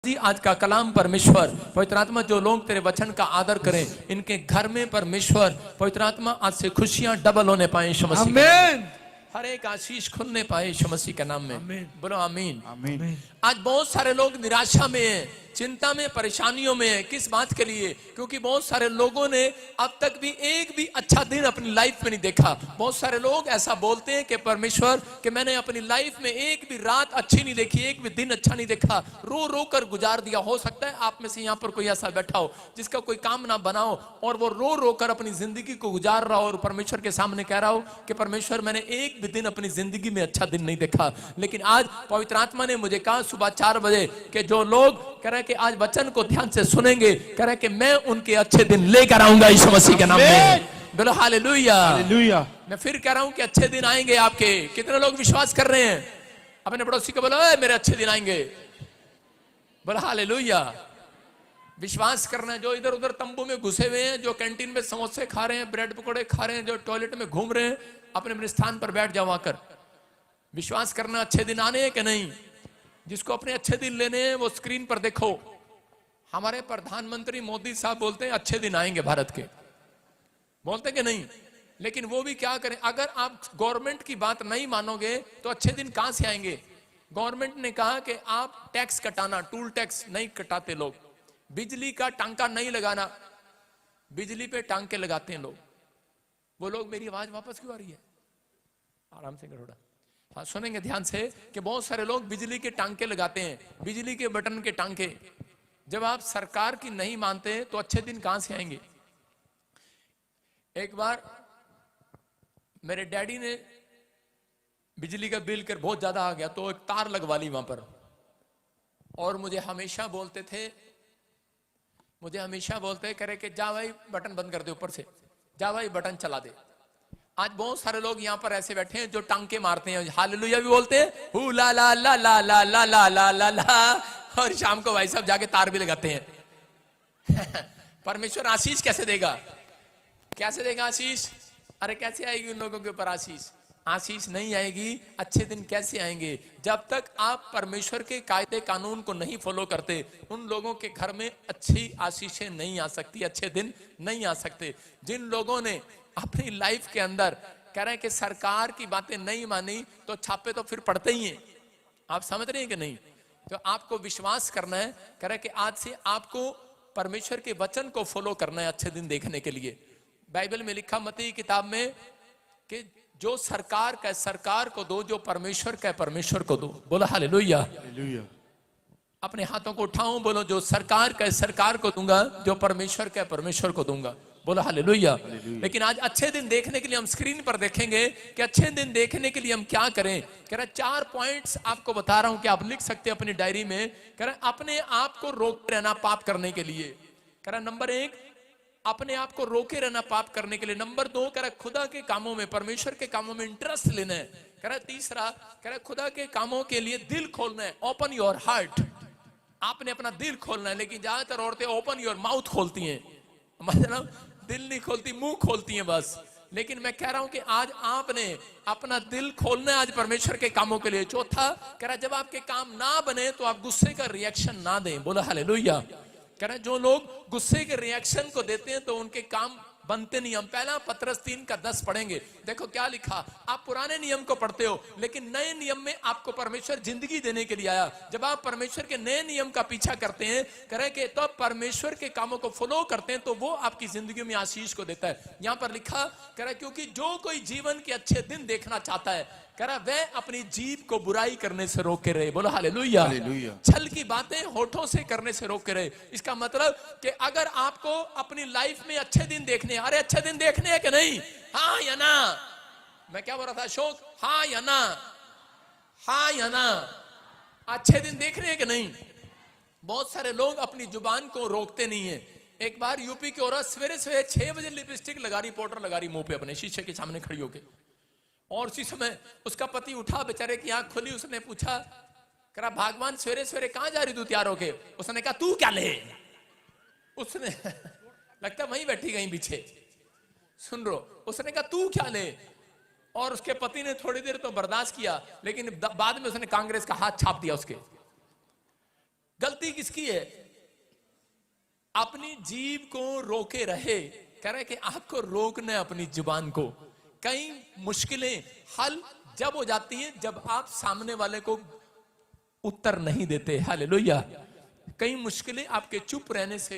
जी आज का कलाम परमेश्वर पवित्र आत्मा जो लोग तेरे वचन का आदर करें इनके घर में परमेश्वर पवित्र आत्मा आज से खुशियां डबल होने पाए यीशु मसीह के नाम में। हर एक आशीष खुलने पाए यीशु मसीह के नाम में। बोलो आमीन आमीन। आज बहुत सारे लोग निराशा में हैं, चिंता में, परेशानियों में हैं। किस बात के लिए? क्योंकि बहुत सारे लोगों ने अब तक भी एक भी अच्छा दिन अपनी लाइफ में नहीं देखा। बहुत सारे लोग ऐसा बोलते हैं कि परमेश्वर कि मैंने अपनी लाइफ में एक भी रात अच्छी नहीं देखी, एक भी दिन अच्छा नहीं देखा, रो रो कर गुजार दिया। हो सकता है आप में से यहाँ पर कोई ऐसा बैठा हो जिसका कोई काम ना बनाओ और वो रो रो कर अपनी जिंदगी को गुजार रहा हो और परमेश्वर के सामने कह रहा हो कि परमेश्वर मैंने एक भी दिन अपनी जिंदगी में अच्छा दिन नहीं देखा। लेकिन आज पवित्र आत्मा ने मुझे कहा सुबह 4 बजे कि जो लोग कह रहे कि आज वचन को ध्यान से सुनेंगे, कह रहे कि मैं उनके अच्छे दिन लेकर आऊंगा यीशु मसीह के नाम में। बोलो हालेलुया हालेलुया। मैं फिर कह रहा हूं कि अच्छे दिन आएंगे आपके। कितने लोग विश्वास कर रहे हैं? अपने पड़ोसी को बोलो मेरे अच्छे दिन आएंगे। बोलो हालेलुया। विश्वास करना। जो इधर उधर तंबू में घुसे हुए हैं, जो कैंटीन में समोसे खा रहे हैं, ब्रेड पकौड़े खा रहे हैं, जो टॉयलेट में घूम रहे हैं, अपने अपने स्थान पर बैठ जाओ आकर। विश्वास करना अच्छे दिन आने हैं कि नहीं। जिसको अपने अच्छे दिन लेने हैं वो स्क्रीन पर देखो। हमारे प्रधानमंत्री मोदी साहब बोलते हैं अच्छे दिन आएंगे भारत के, बोलते कि नहीं। लेकिन वो भी क्या करें, अगर आप गवर्नमेंट की बात नहीं मानोगे तो अच्छे दिन कहां से आएंगे। गवर्नमेंट ने कहा कि आप टैक्स कटाना, टूल टैक्स नहीं कटाते लोग, बिजली का टांका नहीं लगाना, बिजली पे टांके लगाते हैं लोग। वो लोग, मेरी आवाज वापस क्यों आ रही है? आराम से करो। हाँ सुनेंगे ध्यान से कि बहुत सारे लोग बिजली के टांके लगाते हैं, बिजली के बटन के टांके। जब आप सरकार की नहीं मानते तो अच्छे दिन कहां से आएंगे। एक बार मेरे डैडी ने बिजली का बिल कर बहुत ज्यादा आ गया तो एक तार लगवा ली वहां पर, और मुझे हमेशा बोलते थे करे कि जा भाई बटन बंद कर दे, ऊपर से जा भाई बटन चला दे। आज बहुत सारे लोग यहाँ पर ऐसे बैठे हैं जो टांके मारते हैं, हालेलुया भी बोलते हैं, हु ला ला ला ला ला ला ला ला ला ला, और शाम को भाई साहब जाके तार भी लगाते हैं। परमेश्वर आशीष कैसे देगा? कैसे देगा आशीष? अरे कैसे आएगी उन लोगों के ऊपर आशीष? आशीष नहीं आएगी। अच्छे दिन कैसे आएंगे? जब तक आप परमेश्वर के कायदे कानून को नहीं फॉलो करते, उन लोगों के घर में अच्छी आशीषें नहीं आ सकती, अच्छे दिन नहीं आ सकते। जिन लोगों ने अपनी लाइफ के अंदर कह रहे हैं कि सरकार की बातें नहीं मानी तो छापे तो फिर पड़ते ही हैं। आप समझ रहे हैं कि नहीं? तो आपको विश्वास करना है, कह रहे हैं कि आज से आपको परमेश्वर के वचन को फॉलो करना है अच्छे दिन देखने के लिए। बाइबल में लिखा मत्ती की किताब में कि जो सरकार का सरकार को दो, जो परमेश्वर का परमेश्वर को दो। बोलो हालेलुया हालेलुया। अपने हाथों को उठाओ, बोलो जो सरकार का सरकार को दूंगा, जो परमेश्वर का परमेश्वर को दूंगा। बोलो हालेलुया। लेकिन आज अच्छे दिन देखने के लिए हम स्क्रीन पर देखेंगे कि अच्छे दिन देखने के लिए हम क्या करें। कह रहा 4 पॉइंट्स आपको बता रहा हूं कि आप लिख सकते हैं अपनी डायरी में। कह रहा अपने आप को रोके रहना पाप करने के लिए। कह रहा नंबर 1 अपने आप को रोके रहना पाप करने के लिए। नंबर 2 कह रहा खुदा के कामों में, परमेश्वर के कामों में इंटरेस्ट लेना है। कह रहा तीसरा कह रहा खुदा के कामों के लिए दिल खोलना है, ओपन योर हार्ट। आपने अपना दिल खोलना है। लेकिन ज्यादातर औरतें ओपन योर माउथ खोलती हैं, मतलब दिल नहीं खोलती, मुंह खोलती हैं बस। लेकिन मैं कह रहा हूं कि आज आपने अपना दिल खोलना है आज परमेश्वर के कामों के लिए। चौथा कह रहा जब आपके काम ना बने तो आप गुस्से का रिएक्शन ना दें। बोला हालेलुया। कह रहा जो लोग गुस्से के रिएक्शन को देते हैं तो उनके काम बनते नहीं। हम पहला पतरस 3:10 पढ़ेंगे। देखो क्या लिखा। आप पुराने नियम को पढ़ते हो लेकिन नए नियम में आपको परमेश्वर जिंदगी देने के लिए आया। जब आप परमेश्वर के नए नियम का पीछा करते हैं, करें कि तो आप परमेश्वर के कामों को फॉलो करते हैं तो वो आपकी जिंदगी में आशीष को देता है। यहां पर लिखा कह क्योंकि जो कोई जीवन के अच्छे दिन देखना चाहता है, कह रहा वह अपनी जीभ को बुराई करने से रोके रहे। बोलो हालेलुया। छल की बातें होठों से करने से रोके रहे। इसका मतलब कि अगर आपको अपनी लाइफ में अच्छे दिन देखने, अरे अच्छे दिन देखने हैं कि नहीं? हाँ या ना? मैं क्या बोल रहा था अशोक? हाँ या ना? हाँ या ना? अच्छे दिन देखने हैं कि नहीं? बहुत सारे लोग अपनी जुबान को रोकते नहीं है। एक बार यूपी की औरत सवेरे सवेरे 6 बजे लिपस्टिक लगा रही, पाउडर लगा रही मुंह पे अपने शीशे के सामने खड़ी होके, और उसी समय उसका पति उठा, बेचारे की आंख खुली। उसने पूछा करा भगवान सवेरे सवेरे कहां जा रही तू तैयार होके? उसने कहा तू क्या ले? उसने लगता वहीं बैठी कहीं पीछे, सुन रो। उसने कहा तू क्या ले? और उसके पति ने थोड़ी देर तो बर्दाश्त किया, लेकिन बाद में उसने कांग्रेस का हाथ छाप दिया उसके। गलती किसकी है? अपनी जीभ को रोके रहे। कह रहे कि आपको रोकना है अपनी जुबान को। कई मुश्किलें हल जब हो जाती हैं जब आप सामने वाले को उत्तर नहीं देते। हालेलुया। कई मुश्किलें आपके चुप रहने से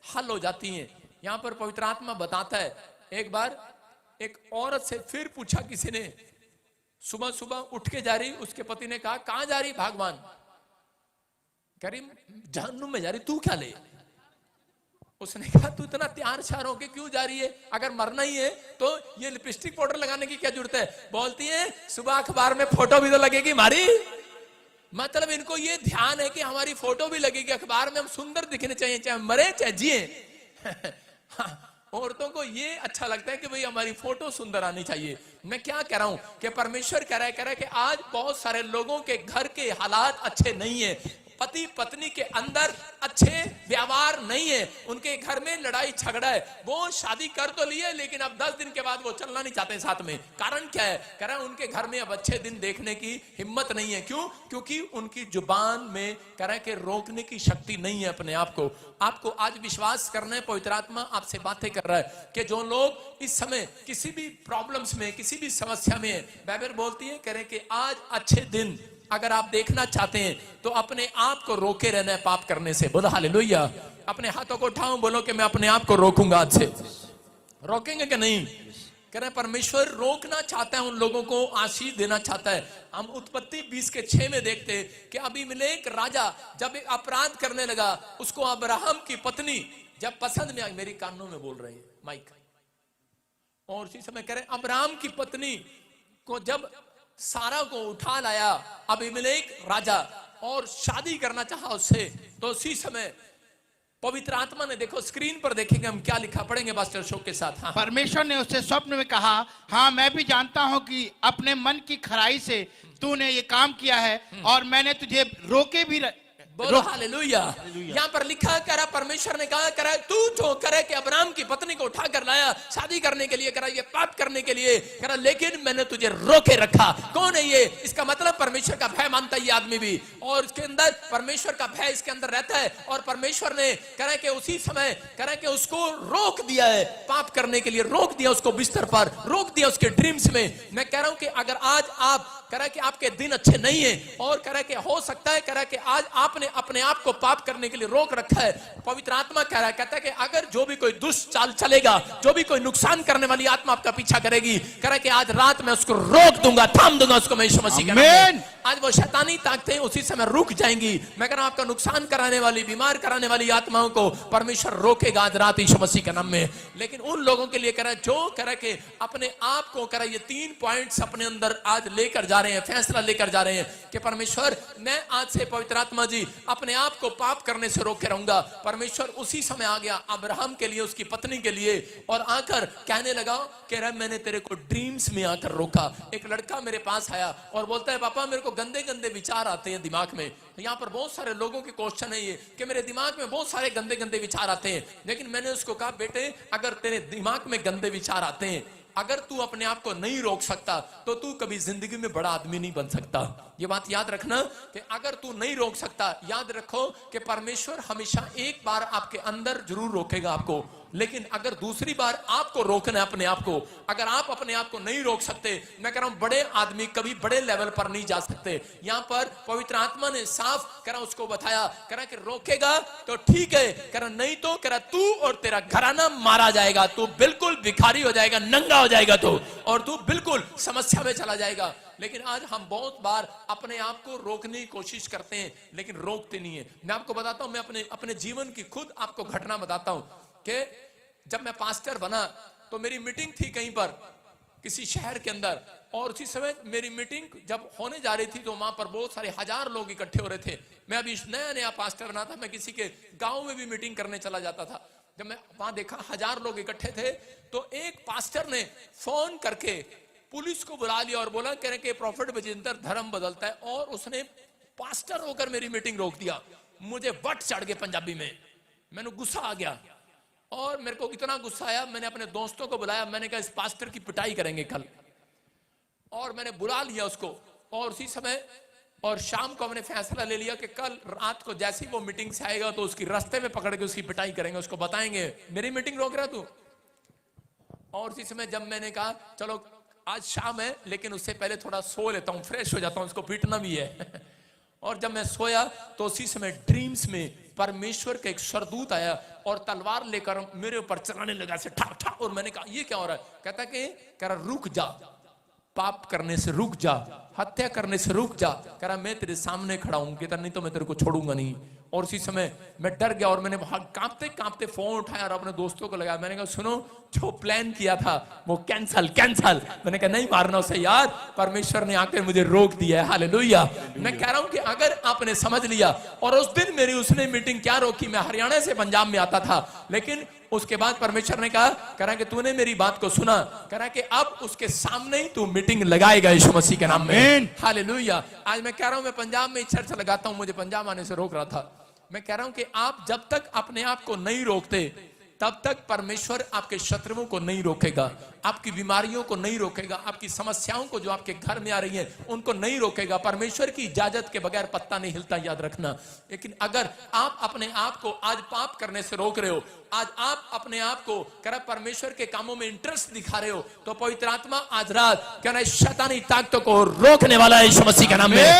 हल हो जाती हैं। यहां पर पवित्र आत्मा बताता है, एक बार एक औरत से फिर पूछा किसी ने, सुबह सुबह उठ के जा रही, उसके पति ने कहा कहां जा रही भगवान? कह रही जहन्नुम में जा रही, तू क्या ले? उसने कहा तू इतना तैयार श्यार होके क्यों जा रही है? अगर मरना ही है तो ये लिपस्टिक पाउडर लगाने की क्या जरूरत है? बोलती है सुबह अखबार में फोटो भी तो लगेगी हमारी। मतलब इनको ये ध्यान है कि हमारी फोटो भी लगेगी अखबार में, हम सुंदर दिखने चाहिए, चाहे मरे चाहे जिए। औरतों को ये अच्छा लगता है कि भाई हमारी फोटो सुंदर आनी चाहिए। मैं क्या कह रहा हूं कि परमेश्वर कह रहा है कि आज बहुत सारे लोगों के घर के हालात अच्छे नहीं है, पति पत्नी के अंदर अच्छे व्यवहार नहीं है, उनके घर में लड़ाई झगड़ा है। वो शादी कर तो लिए लेकिन अब 10 दिन के बाद वो चलना नहीं चाहते साथ में। कारण क्या है? कह रहा है उनके घर में अब अच्छे दिन देखने की हिम्मत नहीं है। क्यों? क्योंकि उनकी जुबान में कह रहा है कि रोकने की शक्ति नहीं है अपने आप को। आपको आज विश्वास करना है, पवित्र आत्मा आपसे बातें कर रहा है कि जो लोग इस समय किसी भी प्रॉब्लम्स में, किसी भी समस्या में है, बाइबल बोलती है कह रहे कि आज अच्छे दिन अगर आप देखना चाहते हैं तो अपने आप को रोके रहना है पाप करने से। बोलो हालेलुया। अपने हाथों को उठाओ, बोलो कि मैं अपने आप को रोकूंगा आज से। रोकेंगे कि नहीं? कह रहे परमेश्वर रोकना चाहता है, उन लोगों को आशीष देना चाहता है। हम उत्पत्ति 20:6 में देखते हैं कि अबीमेलेक राजा जब एक अपराध करने लगा, उसको अब्राहम की पत्नी जब पसंद में आई, मेरी कानों में बोल रही है माइक, और उसी समय कह रहे अब्राहम की पत्नी को जब सारा को उठा लाया अबीमेलेक राजा और शादी करना चाहा उससे, तो उसी समय पवित्र आत्मा ने, देखो स्क्रीन पर देखेंगे हम क्या लिखा, पढ़ेंगे पास्टर अशोक के साथ। हाँ। परमेश्वर ने उससे स्वप्न में कहा, हाँ मैं भी जानता हूं कि अपने मन की खराई से तूने ये काम किया है और मैंने तुझे रोके भी बोलो हालेलुया। यहाँ पर लिखा करा परमेश्वर ने कहा करा तू जो करे कि अब्राहम की पत्नी को उठा कर लाया शादी करने के लिए, करा ये पाप करने के लिए, करा लेकिन मैंने तुझे रोके रखा। कौन है ये? इसका मतलब परमेश्वर का भय मानता है ये आदमी भी, और इसके अंदर परमेश्वर का भय इसके अंदर रहता है। और परमेश्वर ने करा कि उसी समय करा कि उसको रोक दिया है पाप करने के लिए, रोक दिया उसको बिस्तर पर, रोक दिया उसके ड्रीम्स में। मैं कह रहा हूं कि अगर आज आप कह रहा है कि आपके दिन अच्छे नहीं है, और कह रहा है कि हो सकता है कह रहा है कि आज आपने अपने आप को पाप करने के लिए रोक रखा है, पवित्र आत्मा कह रहा है, कहता है कि अगर जो भी कोई दुष्ट चाल चलेगा, जो भी कोई नुकसान करने वाली आत्मा आपका पीछा करेगी, कह रहा है कि आज रात में उसको रोक दूंगा, थाम दूंगा उसको मैं यीशु मसीह के नाम में। आज वो शैतानी ताकतें उसी समय रुक जाएंगी। मैं कह रहा हूं आपका नुकसान कराने वाली, बीमार कराने वाली आत्माओं को परमेश्वर रोकेगा आज रात यीशु मसीह के नाम में। लेकिन उन लोगों के लिए कह रहा है जो कह रहा है कि अपने आप को कह रहा है, ये 3 पॉइंट्स अपने अंदर आज लेकर जा रहे हैं, फैसला लेकर जा रहे हैं कि परमेश्वर मैं आज से पवित्र आत्मा जी अपने आप को पाप करने से रोके रहूंगा। परमेश्वर उसी समय आ गया अब्राहम के लिए, उसकी पत्नी के लिए, और आकर कहने लगा कह रहा मैंने तेरे को ड्रीम्स में आकर रोका। एक लड़का मेरे पास आया और बोलता है पापा मेरे को गंदे गंदे विचार आते हैं दिमाग में। यहाँ पर बहुत सारे लोगों के क्वेश्चन है ये कि मेरे दिमाग में बहुत सारे गंदे गंदे विचार आते हैं। लेकिन मैंने उसको कहा बेटे अगर तेरे दिमाग में गंदे विचार आते हैं, अगर तू अपने आप को नहीं रोक सकता तो तू कभी जिंदगी में बड़ा आदमी नहीं बन सकता। ये बात याद रखना कि अगर तू नहीं रोक सकता, याद रखो कि परमेश्वर हमेशा एक बार आपके अंदर जरूर रोकेगा आपको, लेकिन अगर दूसरी बार आपको रोकना है अपने आप को, अगर आप अपने आप को नहीं रोक सकते, मैं कह रहा हूं बड़े आदमी कभी बड़े लेवल पर नहीं जा सकते। यहां पर पवित्र आत्मा ने साफ कह रहा उसको बताया, कह रहा कि रोकेगा तो ठीक है, कह रहा नहीं तो कह रहा तू और तेरा घराना मारा जाएगा, तू बिल्कुल भिखारी हो जाएगा, नंगा हो जाएगा तू, और तू बिल्कुल समस्या में चला जाएगा। लेकिन आज हम बहुत बार अपने आप को रोकने की कोशिश करते हैं लेकिन रोकते नहीं है। मैं आपको बताता हूं, मैं अपने जीवन की खुद आपको घटना बताता हूं कि जब मैं पास्टर बना तो मेरी मीटिंग थी कहीं पर किसी शहर के अंदर, और उसी समय मेरी मीटिंग जब होने जा रही थी तो वहां पर बहुत सारे 1000 लोग इकट्ठे हो रहे थे। मैं अभी नया नया पास्टर बना था, मैं किसी के गांव में भी मीटिंग करने चला जाता था। जब मैं वहां देखा 1000 लोग इकट्ठे थे तो एक पास्टर ने फोन करके पुलिस को बुला लिया और बोला कह रहे कि प्रॉफिट बजिंदर धर्म बदलता है, और उसने पास्टर होकर मेरी मीटिंग रोक दिया। मुझे वट चढ़ गए पंजाबी में, मैंने गुस्सा आ गया और मेरे को इतना गुस्सा आया, मैंने अपने दोस्तों को बुलाया, मैंने कहा इस पास्टर की पिटाई करेंगे कल, और मैंने बुला लिया उसको। और उसी समय और शाम को हमने फैसला ले लिया कि कल रात को जैसे ही वो मीटिंग से आएगा तो उसकी रास्ते में पकड़ के उसकी पिटाई करेंगे, उसको बताएंगे मेरी मीटिंग रोक रहा तू। और इसी समय जब मैंने कहा चलो आज शाम है लेकिन उससे पहले थोड़ा सो लेता हूं, फ्रेश हो जाता हूं, उसको पीटना भी है। और जब मैं सोया तो उसी समय ड्रीम्स में परमेश्वर का एक सरदूत आया और तलवार लेकर मेरे ऊपर चलाने लगा से ठा ठा। और मैंने कहा ये क्या हो रहा है? कहता कि कह रहा रुक जा, पाप करने से रुक जा, हत्या करने से रुक जा। कह रहा मैं तेरे सामने खड़ा हूं, कहता नहीं तो मैं तेरे को छोड़ूंगा नहीं। और उसी समय मैं डर गया और मैंने कांपते कांपते फोन उठाया और अपने दोस्तों को लगाया। मैंने कहा सुनो जो प्लान किया था वो कैंसल कैंसल। मैंने कहा नहीं मारना उसे यार, परमेश्वर ने आकर मुझे रोक दिया है। हालेलुया। मैं कह रहा हूं कि अगर आपने समझ लिया। और उस दिन मेरी उसने मीटिंग क्या रोकी, मैं हरियाणा से पंजाब में आता था, लेकिन उसके बाद परमेश्वर ने कहा कि तूने मेरी बात को सुना, कहा कि अब उसके सामने ही तू मीटिंग लगाएगा यीशु मसीह के नाम में। हालेलुया। आज मैं कह रहा हूं मैं पंजाब में चर्च लगाता हूं, मुझे पंजाब आने से रोक रहा था। मैं कह रहा हूं कि आप जब तक अपने आप को नहीं रोकते तब तक परमेश्वर आपके शत्रुओं को नहीं रोकेगा, आपकी बीमारियों को नहीं रोकेगा, आपकी समस्याओं को जो आपके घर में आ रही हैं उनको नहीं रोकेगा। परमेश्वर की इजाजत के बगैर पत्ता नहीं हिलता, याद रखना। लेकिन अगर आप अपने आप को आज पाप करने से रोक रहे हो, आज आप अपने आप को कह परमेश्वर के कामों में इंटरेस्ट दिखा रहे हो, तो पवित्र आत्मा आज रात कह रहा है शैतानी ताकतों को रोकने वाला है यीशु मसीह के नाम में।